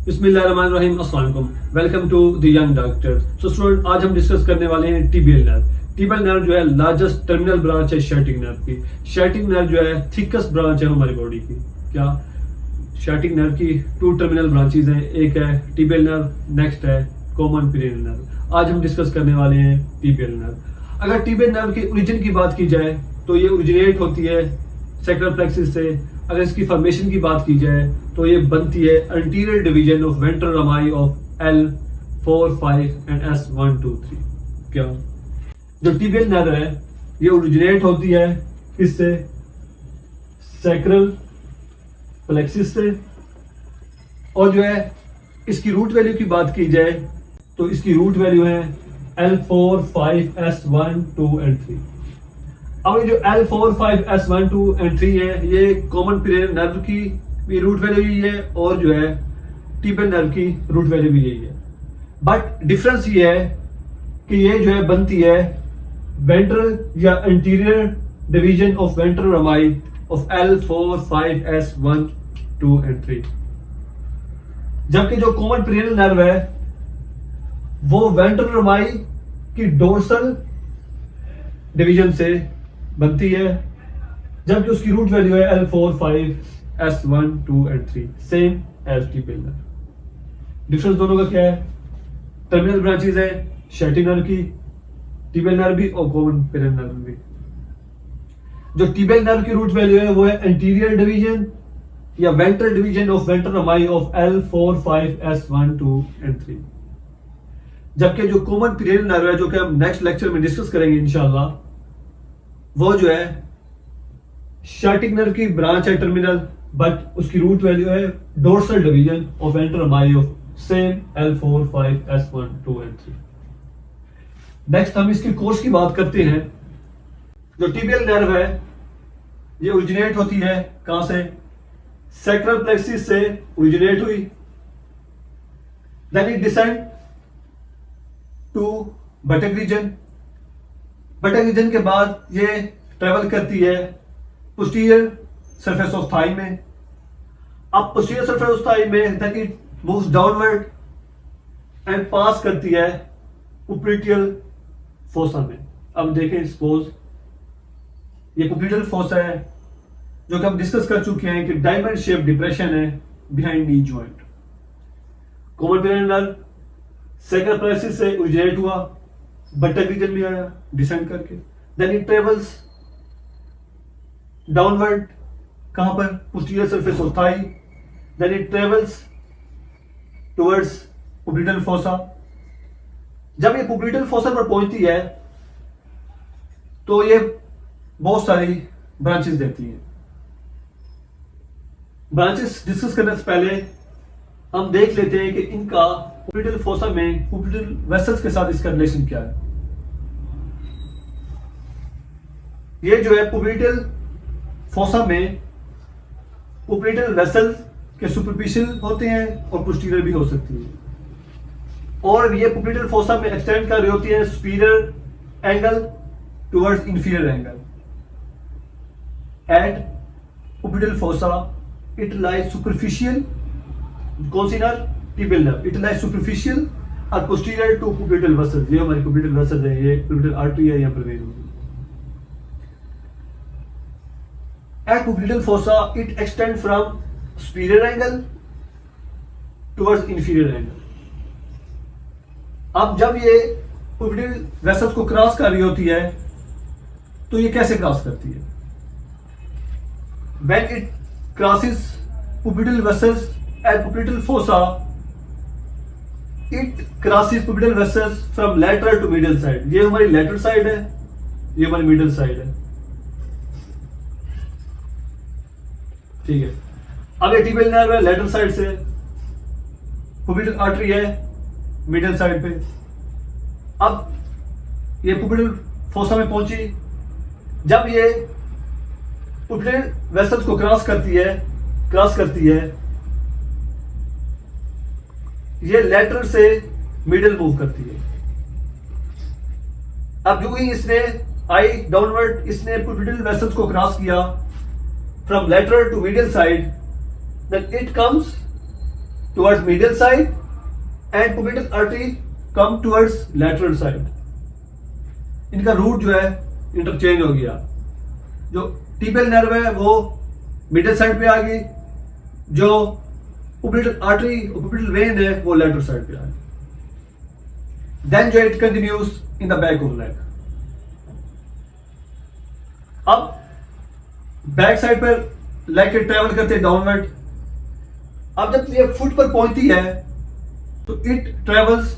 बिस्मिल्लाहिर्रहमानिर्रहीम, अस्सलाम वालेकुम। Welcome to the young doctor. So student, आज हम डिस्कस करने वाले हैं टिबियल नर्व। टिबियल नर्व जो है लार्जेस्ट टर्मिनल ब्रांच है शार्टिंग नर्व की। शार्टिंग नर्व जो है थिकेस्ट ब्रांच है हमारी बॉडी की। क्या शार्टिंग नर्व की टू टर्मिनल ब्रांचेज हैं, एक है टिबियल नर्व, नेक्स्ट है कॉमन पेरिनियल नर्व। आज हम डिस्कस करने वाले हैं टिबियल नर्व। अगर टिबियल नर्व की ओरिजिन की बात की जाए तो ये ओरिजिनेट होती है सैक्रल प्लेक्सिस से। अगर इसकी फॉर्मेशन की बात की जाए तो ये बनती है anterior division of ventral rami of L4, 5 and S1, 2, 3। क्या जो टिबियल नर्व है ये ओरिजिनेट होती है किससे? सैक्रल प्लेक्सिस से। और जो है इसकी रूट वैल्यू की बात की जाए तो इसकी रूट वैल्यू है L4, 5, S1, 2 एंड 3। अब ये जो L4, 5, S1, 2 एंड 3 है ये कॉमन पेरिनियल नर्व की भी रूट वैल्यू यही है और जो है टिबियल नर्व की रूट वैल्यू भी यही है। बट डिफरेंस ये है कि ये जो है बनती है वेंट्रल या interior division of ventral rami of L4, 5, S1, 2 and 3। जबकि जो कॉमन पेरिनियल नर्व है वो वेंट्रल रमाई की डोर्सल डिवीजन से बनती है, जबकि उसकी रूट वैल्यू है L4, 5, S1, 2 and 3, same as tibial nerve. Difference दोनों का क्या है? टर्मिनल ब्रांचेज है शार्टिंग नर्व की, टिबियल नर्व भी और कॉमन पेरिनियल नर्व भी। जो टिबियल नर्व की रूट वैल्यू है वो है एंटीरियर डिवीजन या ventral division of ventral rami of L4, 5, S1, 2 and 3। जबकि जो कॉमन पेरिनियल नर्व है जो कि हम नेक्स्ट लेक्चर में डिस्कस करेंगे इंशाल्लाह, वो जो है शार्टिंग नर्व की ब्रांच है टर्मिनल, बट उसकी रूट वैल्यू है dorsal division of ventral rami of same L4, 5, S1, 2 and 3। Next हम इसकी कोर्स की बात करते हैं। जो टिबियल नर्व है ये ओरिजिनेट होती है कहां से? सैक्रल प्लेक्सिस से ओरिजिनेट हुई, then it descend to buttock region. Buttock region के बाद ये ट्रेवल करती है पोस्टीरियर सरफेस ऑफ थाई में। अब पोस्टीरियर सरफेस ऑफ थाई में then it moves downward and pass करती है पोप्लिटियल फोसा में। अब देखें, सपोज ये पोप्लिटियल फोसा है जो कि हम डिस्कस कर चुके हैं कि डायमंड शेप डिप्रेशन है behind knee joint. Common peroneal nerve sacral plexus से ओरिजिनेट हुआ, बटक रीजन में आया डिसेंड करके, देन इट ट्रेवल्स डाउनवर्ड कहां पर? Posterior surface of thigh, then it travels towards popliteal fossa. जब ये पोप्लिटियल फोसा पर पहुंचती है तो ये बहुत सारी ब्रांचेस देती है। ब्रांचेस डिस्कस करने से पहले हम देख लेते हैं कि इनका पोप्लिटियल फोसा में पोप्लिटियल वेसल्स के साथ इसका रिलेशन क्या है। ये जो है पोप्लिटियल फोसा में पोप्लिटियल वेसल्स के सुपरफिशियल होते हैं और पोस्टीरियर भी हो सकती है, और ये पोप्लिटियल फोसा में एक्सटेंड कर रही होती है superior angle towards inferior angle. At popliteal fossa it lies superficial, कौन सी nerve? Tibial nerve. It lies superficial और पोस्टीरियर टू पोप्लिटियल वेसल्स। ये हमारी पोप्लिटियल वेसल्स है, ये पोप्लिटियल आर्टरी है यहां पर वेन होगी। At popliteal fossa, it extends from superior angle towards inferior angle. अब जब ये popliteal vessels को क्रॉस कर रही होती है तो ये कैसे क्रॉस करती है? When it crosses popliteal vessels at popliteal fossa, it crosses popliteal vessels from lateral to medial side. ये हमारी lateral side है, ये हमारी middle side है। ठीक है। अब ये टिबियल नर्व है लेटरल साइड से, पोप्लिटियल आर्टरी है मिडिल साइड पे। अब ये पोप्लिटियल फोसा में पहुंची, जब ये पोप्लिटियल वेसल्स को क्रॉस करती है ये लेटरल से मिडिल मूव करती है। अब जो ही इसने आई डाउनवर्ड, इसने पोप्लिटियल वेसल्स को क्रॉस किया from lateral to medial side, then it comes towards medial side and popliteal artery come towards lateral side. इनका रूट जो है इंटरचेंज हो गया, जो टिबियल नर्व है वो मिडिल साइड पे आ गई, जो पोप्लिटल आर्टरी और पोप्लिटल वेन है वो लेटरल साइड पे आ गई. देन जो it continues in the back of leg. अब बैक साइड पर लेग के ट्रेवल करते डाउनवर्ड. अब जब ये फुट पर पहुंचती है तो it travels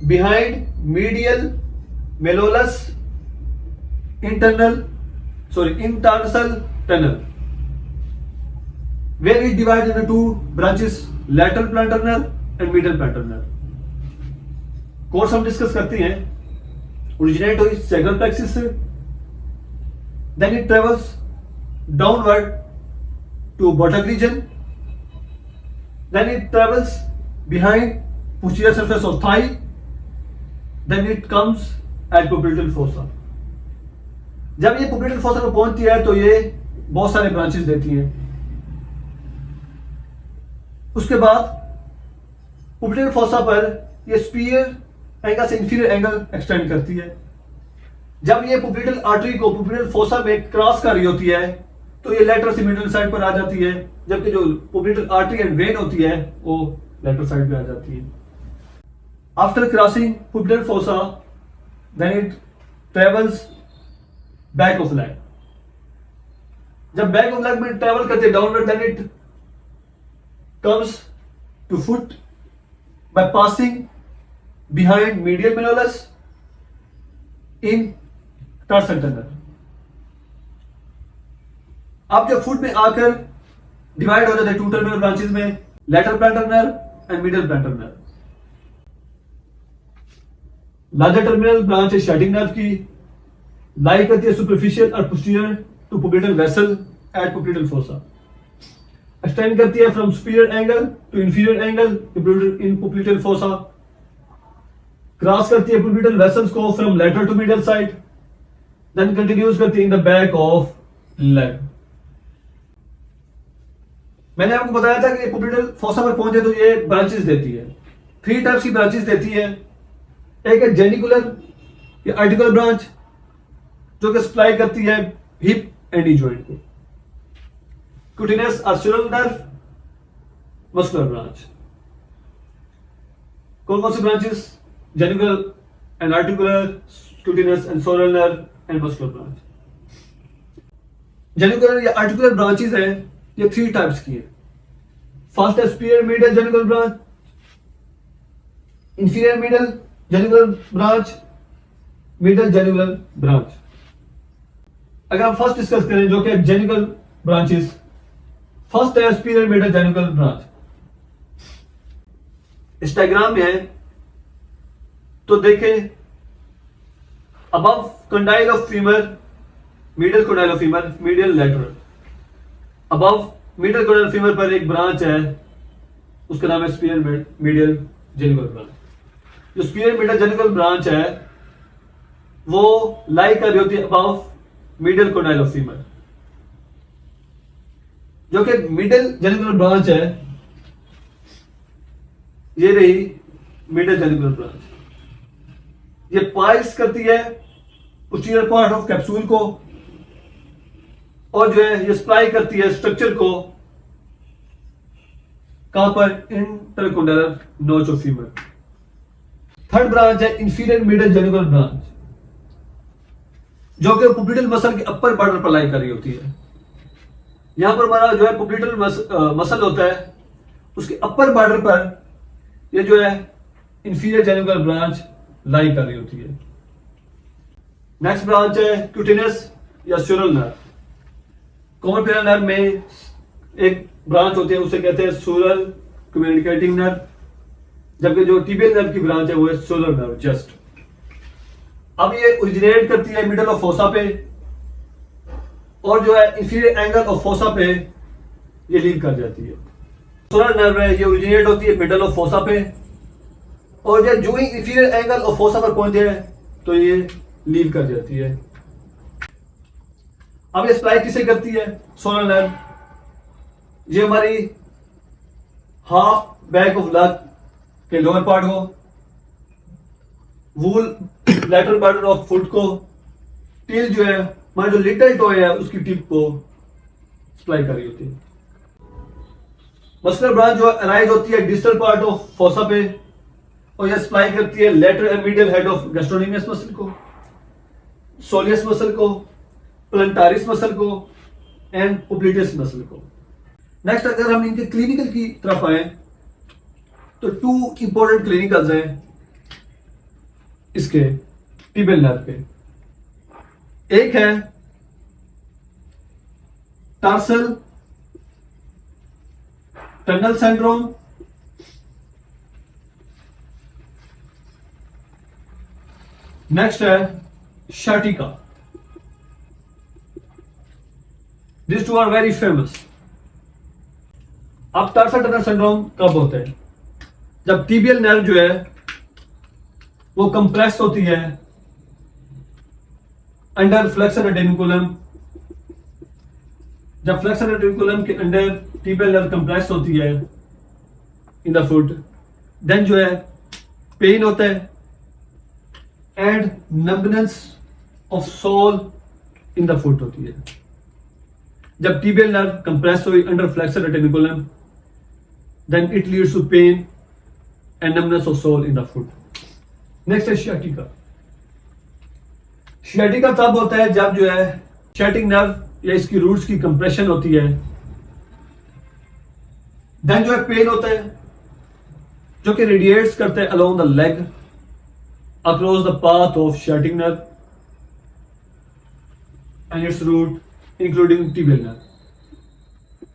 behind medial malleolus internal tunnel where it divides into two branches, lateral plantar nerve and medial plantar nerve. Course हम डिस्कस करते हैं. ओरिजिनेट हुई सैक्रल प्लेक्सिस से, then it travels downward to buttock region, then it travels behind posterior surface of thigh, then it comes at popliteal fossa. जब ये popliteal fossa को पहुंचती है तो ये बहुत सारे ब्रांचेस देती हैं. उसके बाद पोप्लिटल फोसा पर ये स्पीयर एंगल से इंफीरियर एंगल एक्सटेंड करती है. जब ये पोप्लिटल आर्टरी को पोप्लिटल फोसा में क्रॉस कर रही होती है तो ये लेटरल से मिडिल साइड पर आ जाती है, जबकि जो पोप्लिटल आर्टरी एंड वेन होती है वो लेटरल साइड पे आ जाती है. After crossing popliteal fossa then it travels back of leg. जब बैक ऑफ लेग में ट्रेवल करते downward then it comes to foot by passing behind medial malleolus in tarsal tunnel. अब जब फुट में आकर डिवाइड हो जाते हैं टू टर्मिनल ब्रांचेस में, lateral plantar nerve and middle plantar nerve. Larger terminal branch है शैटिंग नर्व की, लाई करती है सुपरफिशियल और posterior to popliteal vessel at popliteal fossa. Extend करती है from superior angle to inferior angle in popliteal fossa. Cross करती है popliteal vessels को from lateral to medial side, then continues करती है in the back of leg. मैंने आपको बताया था कि पोप्लिटल फोसा पर पहुंचे तो ये ब्रांचेस देती है. 3 टाइप्स की ब्रांचेस देती है. एक है जेनिकुलर या आर्टिकुलर ब्रांच जो कि सप्लाई करती है हिप एंड नी जॉइंट को. क्यूटिनस और सुरल नर्व मस्कुलर ब्रांच. कौन कौन सी branches? Genicular and articular, cutaneous and sural nerve and muscular branch. Genicular या आर्टिकुलर ब्रांचेस हैं, ये 3 टाइप्स की है. फर्स्ट है superior medial genicular branch, inferior medial genicular branch, middle genicular branch. अगर हम फर्स्ट डिस्कस करें जो कि जेनिकुलर ब्रांचेस, फर्स्ट है सुपीरियर मिडिल जेनिकुलर ब्रांच. इस डायग्राम में है तो देखें, above condyle of femur, middle condyle of femur, medial lateral. Above middle condyle femur पर एक ब्रांच है, उसका नाम है सुपीरियर मिडियल जेनिकुलर ब्रांच. जो सुपीरियर मिडिल जेनिकुलर ब्रांच है वो लाई कर रही होती है above middle condyle of femur. जो कि मिडिल जेनिकुलर ब्रांच है, ये रही मिडिल जेनिकुलर ब्रांच. ये पाइस करती है पोस्टीरियर पार्ट ऑफ कैप्सूल को, और जो है ये सप्लाई करती है स्ट्रक्चर को कहां पर? इंटरकोंडाइलर नोच ऑफ फीमर. थर्ड ब्रांच है इंफीरियर मिडिल जेनिकुलर ब्रांच, जो कि पोप्लिटल मसल के अपर बॉर्डर पर लाई कर रही होती है. यहां पर हमारा जो है पोप्लिटल मसल होता है, उसके अपर बॉर्डर पर ये जो है इंफीरियर जेनिकुलर ब्रांच लाई कर रही होती है. नेक्स्ट ब्रांच है क्यूटिनस या सुरल नर्व. कॉमन पेरिनल नर्व में एक ब्रांच होती है, उसे कहते हैं सुरल कम्युनिकेटिंग नर्व, जबकि जो टिबियल नर्व की ब्रांच है वो है सुरल नर्व जस्ट. अब ये ओरिजिनेट करती है मिडल ऑफ फोसा पे, और जो है इंफीरियर एंगल ऑफ फोसा पे ये लीव कर जाती है. सुरल नर्व है, ये ओरिजिनेट होती है मिडल ऑफ फोसा पे, और जो ही इंफीरियर एंगल ऑफ फोसा पर पहुंचे तो ये लीव कर जाती है. अब ये सप्लाई किसे करती है? सुरल नर्व. ये हमारी हाफ बैक ऑफ लग के लोअर पार्ट को, वूल लेटरल बॉर्डर ऑफ फुट को, टिल जो है हमारा जो लिटिल टॉय है उसकी टिप को सप्लाई कर रही होती है। मस्कुलर ब्रांच जो अराइज होती है डिस्टल पार्ट ऑफ फोसा पे और यह सप्लाई करती है lateral and medial head of gastrocnemius muscle को, सोलियस मसल को, प्लंटारिस मसल को एंड पोप्लिटेस मसल को। नेक्स्ट अगर हम इनके क्लिनिकल की तरफ आए तो टू इंपॉर्टेंट क्लिनिकल्स हैं इसके टिबियल नर्व के। एक है टार्सल टनल सिंड्रोम, नेक्स्ट है sciatica. This two are very famous. अब टार्सल टनल सिंड्रोम कब होता है? जब टिबियल नर्व जो है वो कंप्रेस होती है अंडर फ्लेक्सर एडेनिकुलम। जब फ्लेक्सर एडेनिकुलम के अंडर टिबियल नर्व कंप्रेस होती है इन द फुट, देन जो है पेन होता है and numbness of sole in the foot होती है। जब टिबियल नर्व कंप्रेस हुई under flexor retinaculum, then it leads to pain and numbness of sole in the foot. Next है sciatica. Sciatica तब होता है जब जो है शियाटिक नर्व या इसकी रूट्स की कंप्रेशन होती है, देन जो है पेन होता है जो कि रेडिएट्स करते हैं along the leg across the path of sciatic nerve and its root including tibial nerve.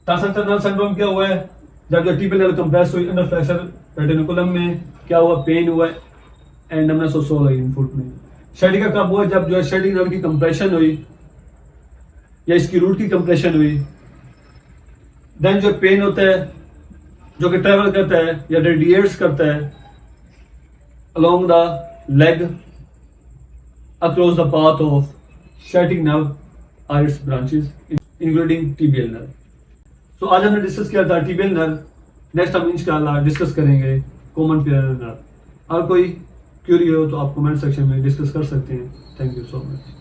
Tarsal tunnel syndrome क्या हुआ है? जब जो टिबियल नर्व कंप्रेस हुई अंडर फ्लेक्सर एडेनिकुलम में क्या हुआ? पेन हुआ and numbness of sole in foot में। शियाटिका कब हुआ? जब जो है शियाटिक नर्व की कंप्रेशन हुई या इसकी रूट की कंप्रेशन हुई, देन जो पेन होता है जो कि ट्रेवल करता है या रेडिएट्स करता है along the leg across the path of sciatic nerve और its branches including tibial nerve. तो आज हमने डिस्कस किया था टिबियल नर्व। नेक्स्ट हम इंशाल्लाह डिस्कस करेंगे कॉमन पेरिनेल नर्व। और कोई क्यूरी हो तो आप कमेंट सेक्शन में डिस्कस कर सकते हैं। Thank you so much.